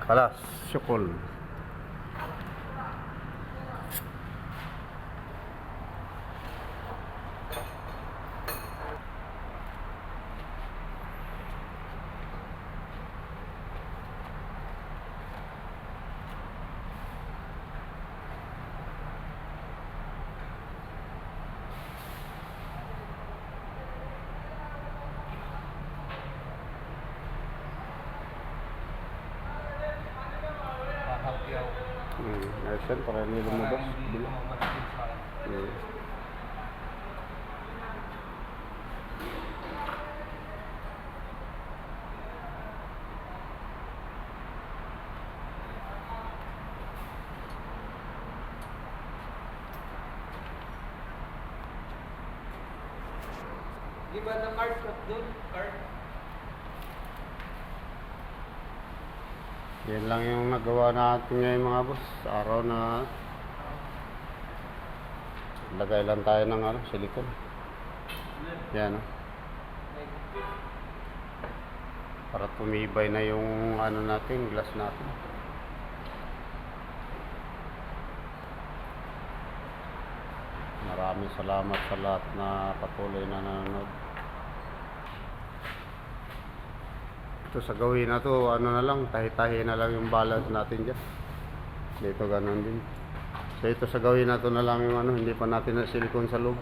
Kalas, syukol. Ayun, para hindi lumabas. Di ba na card shop doon? Card? Yan lang yung nagawa natin ngayon mga boss. Araw na lagay lang tayo ng silicone. Yan para tumibay na yung natin, glass natin. Maraming salamat sa lahat na patuloy na nanonood. Ito sa gawin na to, na lang, tahi-tahi na lang yung balance natin dyan. Dito ganun din. So ito sa gawin na to na lang yung hindi pa natin na silicone sa loob.